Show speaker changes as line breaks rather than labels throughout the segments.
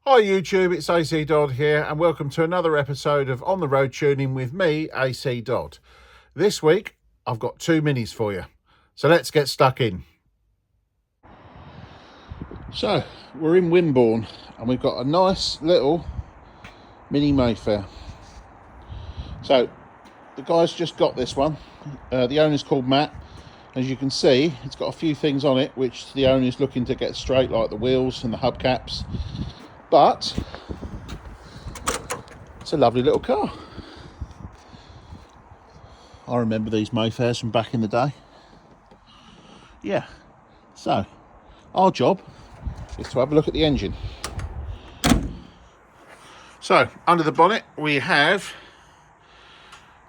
Hi YouTube, it's ACDodd here and welcome to another episode of On the Road Tuning with me, ACDodd. This week I've got two minis for you, so let's get stuck in. So we're in Wimborne and we've got a nice little mini Mayfair. So the guy's just got this one. The owner's called Matt. As you can see, it's got a few things on it which the owner's looking to get straight, like the wheels and the hubcaps. But it's a lovely little car. I remember these Mayfairs from back in the day. Yeah, so our job is to have a look at the engine. So under the bonnet we have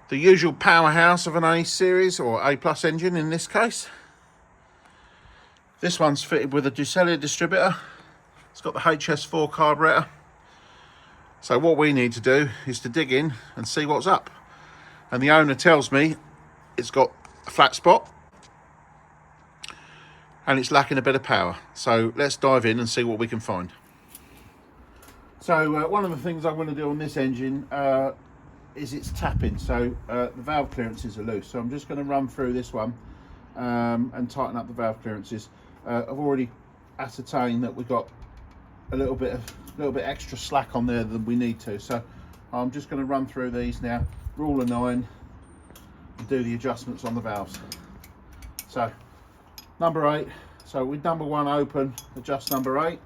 the usual powerhouse of an A series or A plus engine in this case. This one's fitted with a Ducelia distributor. It's got the HS4 carburetor. So what we need to do is to dig in and see what's up. And the owner tells me it's got a flat spot and it's lacking a bit of power. So let's dive in and see what we can find. So one of the things I'm going to do on this engine is its tapping. So the valve clearances are loose. So I'm just going to run through this one and tighten up the valve clearances. I've already ascertained that we've got a little bit extra slack on there than we need to. So I'm just going to run through these now, rule of 9, and do the adjustments on the valves. So number 8, so with number 1 open, adjust number 8.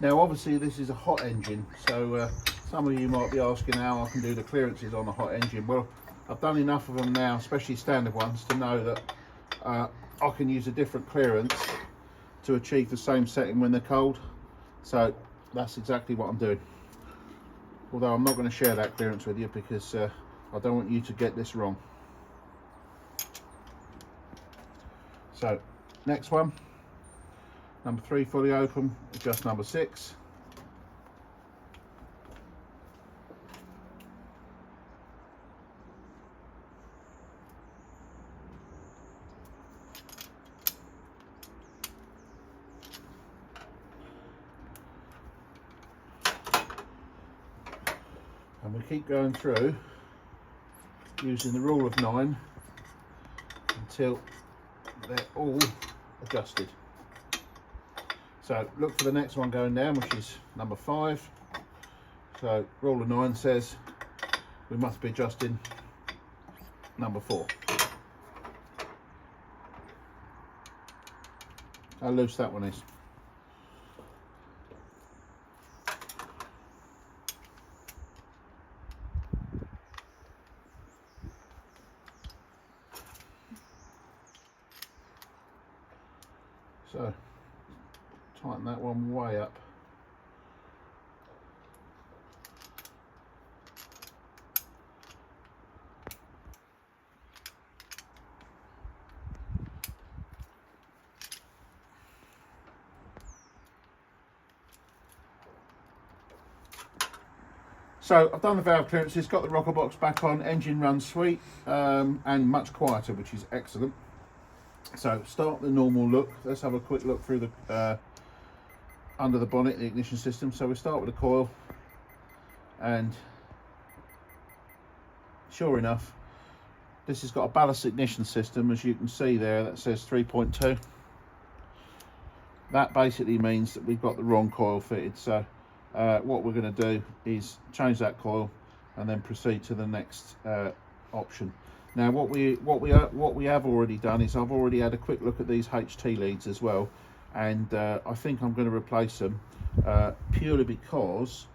Now obviously this is a hot engine, so some of you might be asking how I can do the clearances on a hot engine. Well, I've done enough of them now, especially standard ones, to know that I can use a different clearance to achieve the same setting when they're cold. So that's exactly what I'm doing. Although I'm not going to share that clearance with you because I don't want you to get this wrong. So next one. Number 3 fully open, adjust number 6. And we keep going through using the rule of 9 until they're all adjusted. So look for the next one going down, which is number 5. So rule of 9 says we must be adjusting number 4. How loose that one is. So tighten that one way up. So I've done the valve clearances, got the rocker box back on, engine runs sweet and much quieter, which is excellent. So start the normal look. Let's have a quick look through the under the bonnet, the ignition system. So we start with the coil, and sure enough, this has got a ballast ignition system, as you can see there, that says 3.2. That basically means that we've got the wrong coil fitted. So what we're going to do is change that coil and then proceed to the next option. Now what we have already done is I've already had a quick look at these HT leads as well, and I think I'm going to replace them purely because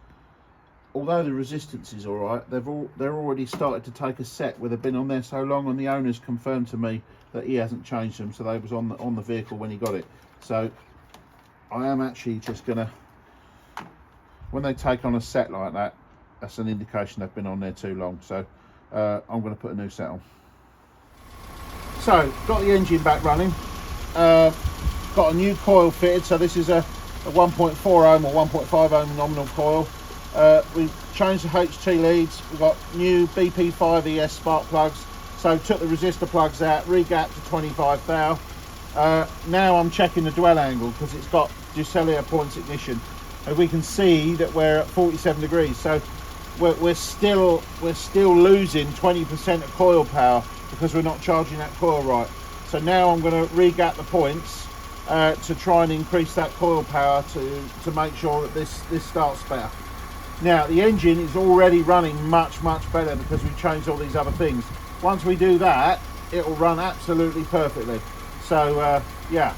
although the resistance is all right, they're already started to take a set where they've been on there so long, and the owner's confirmed to me that he hasn't changed them, so they was on the vehicle when he got it. So I am actually just gonna, when they take on a set like that, that's an indication they've been on there too long. So I'm going to put a new set on. So got the engine back running, got a new coil fitted. So this is a 1.4 ohm or 1.5 ohm nominal coil. We changed the HT leads. We've got new BP5 ES spark plugs. So took the resistor plugs out, regapped to 25 thou. Now I'm checking the dwell angle because it's got Ducellier points ignition, and we can see that we're at 47 degrees. So we're still losing 20% of coil power because we're not charging that coil right. So now I'm going to regap the points to try and increase that coil power to make sure that this starts better. Now the engine is already running much better because we've changed all these other things. Once we do that, it will run absolutely perfectly. So yeah,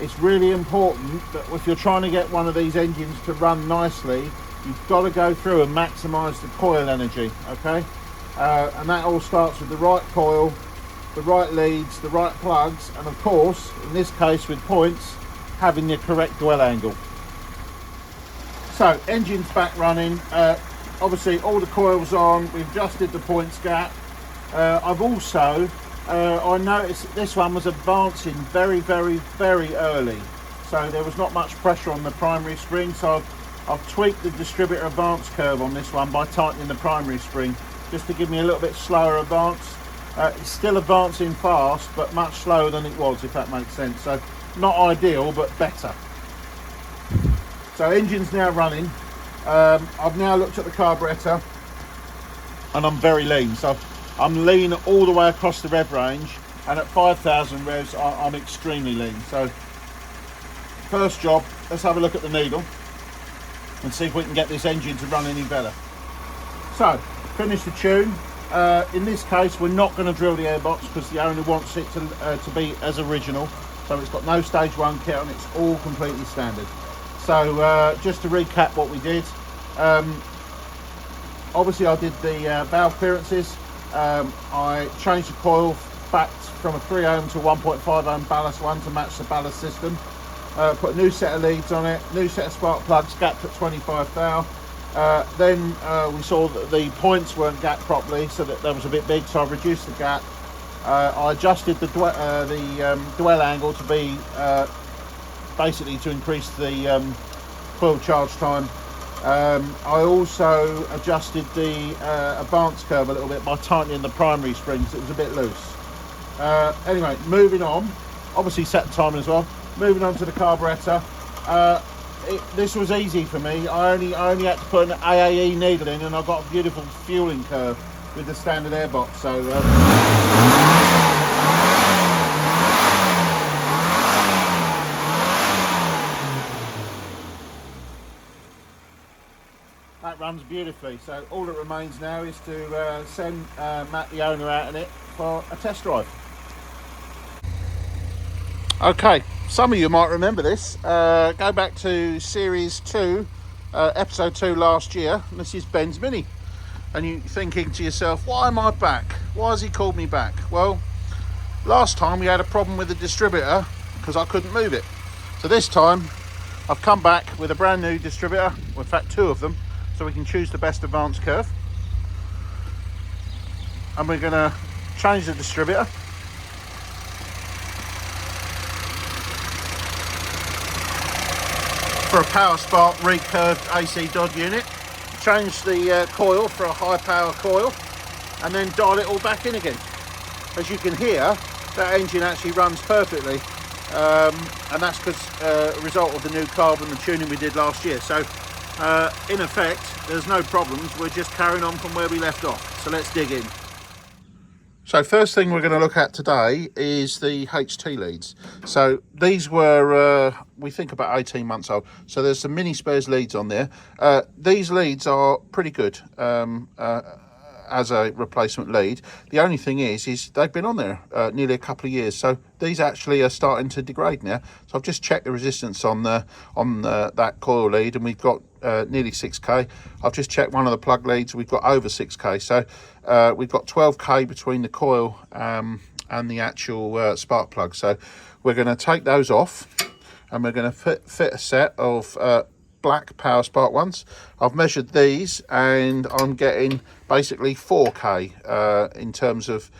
it's really important that if you're trying to get one of these engines to run nicely, you've got to go through and maximize the coil energy, okay? And that all starts with the right coil, the right leads, the right plugs, and of course, in this case with points, having the correct dwell angle. So engine's back running. Obviously all the coils on, we've adjusted the points gap. I've also I noticed this one was advancing very early, so there was not much pressure on the primary spring. So I've tweaked the distributor advance curve on this one by tightening the primary spring just to give me a little bit slower advance. It's still advancing fast, but much slower than it was, if that makes sense. So not ideal, but better. So engine's now running. I've now looked at the carburetor and I'm very lean. So I'm lean all the way across the rev range, and at 5,000 revs I'm extremely lean. So first job, let's have a look at the needle and see if we can get this engine to run any better. So finish the tune. In this case we're not going to drill the airbox because the owner wants it to be as original. So it's got no stage 1 kit and it's all completely standard. So just to recap what we did, obviously I did the valve clearances. I changed the coil back from a 3 ohm to 1.5 ohm ballast one to match the ballast system. Put a new set of leads on it, new set of spark plugs, gapped at 25 thou. Then we saw that the points weren't gapped properly, so that was a bit big, so I reduced the gap. I adjusted the dwell angle to be basically to increase the coil charge time. I also adjusted the advance curve a little bit by tightening the primary springs. It was a bit loose. Anyway, moving on, obviously set the timing as well. Moving on to the carburetor. This was easy for me. I only had to put an AAE needle in and I got a beautiful fueling curve with the standard airbox. So that runs beautifully. So all that remains now is to send Matt, the owner, out in it for a test drive. Okay, some of you might remember this. Go back to series 2, episode 2 last year. And this is Ben's Mini. And you're thinking to yourself, why am I back? Why has he called me back? Well, last time we had a problem with the distributor because I couldn't move it. So this time I've come back with a brand new distributor, well, in fact 2 of them, so we can choose the best advance curve. And we're going to change the distributor. For a power spark recurved ACDodd unit. Change the coil for a high power coil and then dial it all back in again. As you can hear, that engine actually runs perfectly, and that's because a result of the new carb and the tuning we did last year. So in effect there's no problems, we're just carrying on from where we left off. So let's dig in. So first thing we're going to look at today is the HT leads. So these were, we think, about 18 months old. So there's some mini spares leads on there. These leads are pretty good as a replacement lead. The only thing is they've been on there nearly a couple of years. So these actually are starting to degrade now. So I've just checked the resistance on that coil lead, and we've got nearly 6k. I've just checked one of the plug leads, we've got over 6k. So we've got 12k between the coil and the actual spark plug. So we're going to take those off and we're going to fit a set of black Power Spark ones. I've measured these and I'm getting basically 4K in terms of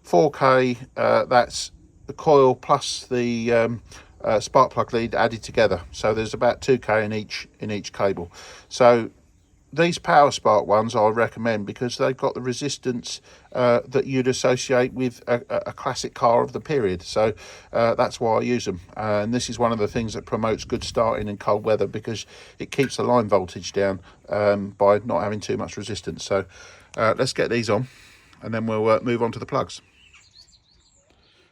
4K. That's the coil plus the spark plug lead added together, so there's about 2K in each cable. So these Power Spark ones I recommend because they've got the resistance that you'd associate with a classic car of the period. So that's why I use them. And this is one of the things that promotes good starting in cold weather, because it keeps the line voltage down by not having too much resistance. So let's get these on and then we'll move on to the plugs.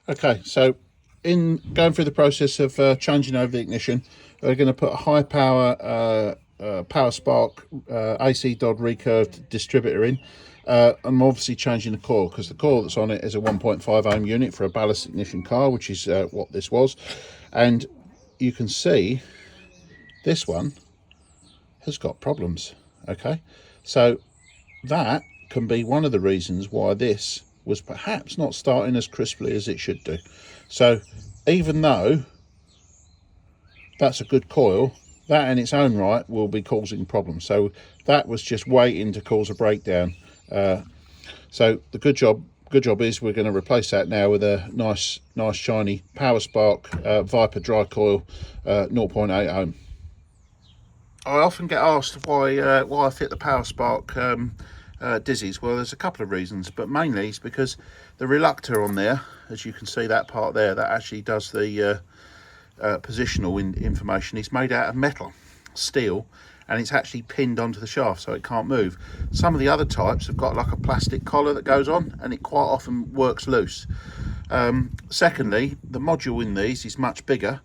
Okay, so in going through the process of changing over the ignition, we're going to put a high power Power Spark ACDodd recurved distributor in. I'm obviously changing the coil because the coil that's on it is a 1.5 ohm unit for a ballast ignition car, which is what this was. And you can see this one has got problems. Okay, so that can be one of the reasons why this was perhaps not starting as crisply as it should do. So even though that's a good coil, that in its own right will be causing problems. So that was just waiting to cause a breakdown. So the good job is we're going to replace that now with a nice shiny Power Spark Viper dry coil 0.8 ohm. I often get asked why I fit the Power Spark dizzies. Well, there's a couple of reasons, but mainly it's because the reluctor on there, as you can see that part there, that actually does the positional information, is made out of metal, steel, and it's actually pinned onto the shaft so it can't move. Some of the other types have got like a plastic collar that goes on and it quite often works loose. Secondly, the module in these is much bigger,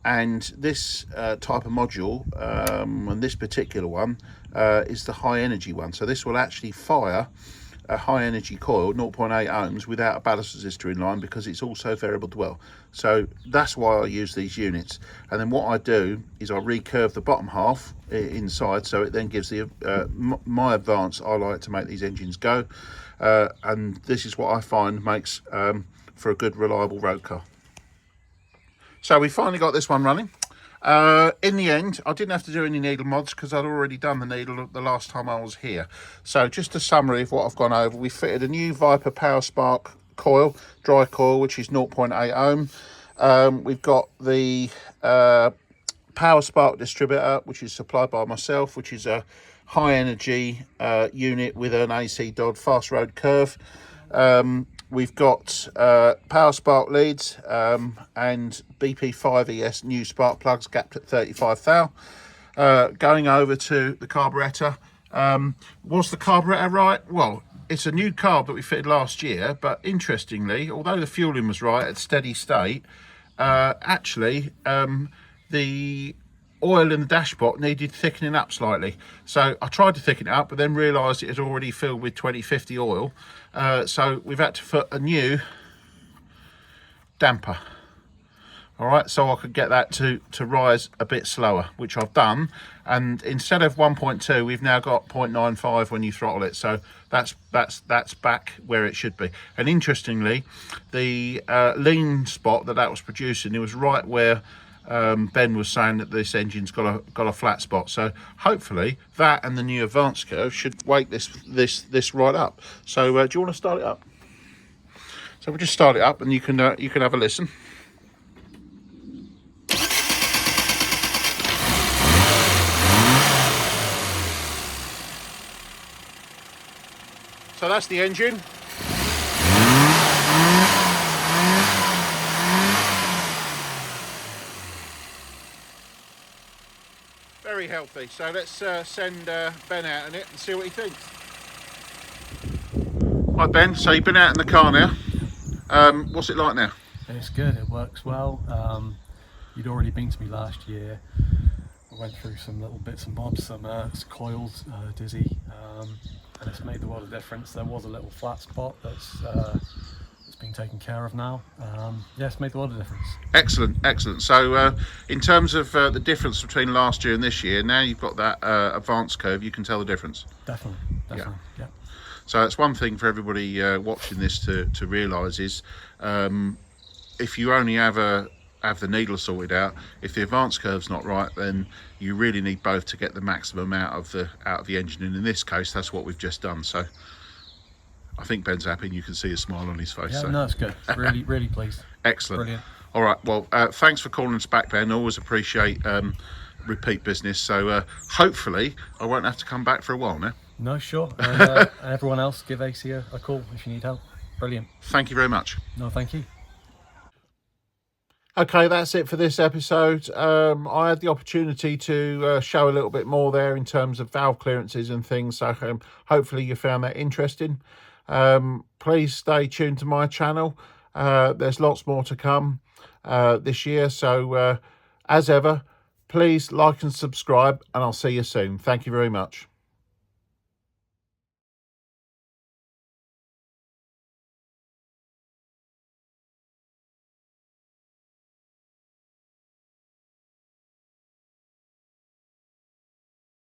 and this type of module and this particular one is the high energy one, so this will actually fire a high energy coil 0.8 ohms without a ballast resistor in line, because it's also variable dwell. So that's why I use these units. And then what I do is I recurve the bottom half inside, so it then gives the my advance I like to make these engines go, and this is what I find makes for a good reliable road car. So we finally got this one running. In the end, I didn't have to do any needle mods because I'd already done the needle the last time I was here. So just a summary of what I've gone over. We fitted a new Viper Power Spark coil, dry coil, which is 0.8 ohm. We've got the Power Spark distributor, which is supplied by myself, which is a high energy unit with an ACDodd fast road curve. We've got Power Spark leads and BP5 ES new spark plugs gapped at 35 thou. Going over to the carburetor. Was the carburetor right? Well, it's a new carb that we fitted last year, but interestingly, although the fueling was right at steady state, actually the oil in the dashpot needed thickening up slightly. So I tried to thicken it up, but then realised it had already filled with 2050 oil. So we've had to put a new damper. All right, so I could get that to rise a bit slower, which I've done. And instead of 1.2, we've now got 0.95 when you throttle it. So that's back where it should be. And interestingly, the lean spot that was producing, it was right where Ben was saying that this engine's got a flat spot. So hopefully that and the new advance curve should wake this right up. So do you want to start it up? So we'll just start it up and you can have a listen. So that's the engine. Very healthy. So let's send Ben out in it and see what he thinks. Right, Ben, so you've been out in the car now. What's it like now?
It's good, it works well. You'd already been to me last year. I went through some little bits and bobs, some coils, dizzy, and it's made the world of difference. There was a little flat spot that's been taken care of now. Yeah, it's made the world of difference.
Excellent. So in terms of the difference between last year and this year, now you've got that advance curve, you can tell the difference.
Definitely. Yeah.
So it's one thing for everybody watching this to realise is if you only have a have the needle sorted out. If the advance curve's not right, then you really need both to get the maximum out of the engine, and in this case that's what we've just done. So I think Ben's happy, and you can see a smile on his face.
Yeah,
so.
no, it's good. Really pleased.
Excellent.
Brilliant.
All right, well, thanks for calling us back, Ben. Always appreciate repeat business. So hopefully I won't have to come back for a while now.
No, sure. And everyone else, give AC a call if you need help. Brilliant.
Thank you very much.
No, thank you.
Okay, that's it for this episode. I had the opportunity to show a little bit more there in terms of valve clearances and things, so hopefully you found that interesting. Please stay tuned to my channel. There's lots more to come this year, so as ever, please like and subscribe, and I'll see you soon. Thank you very much.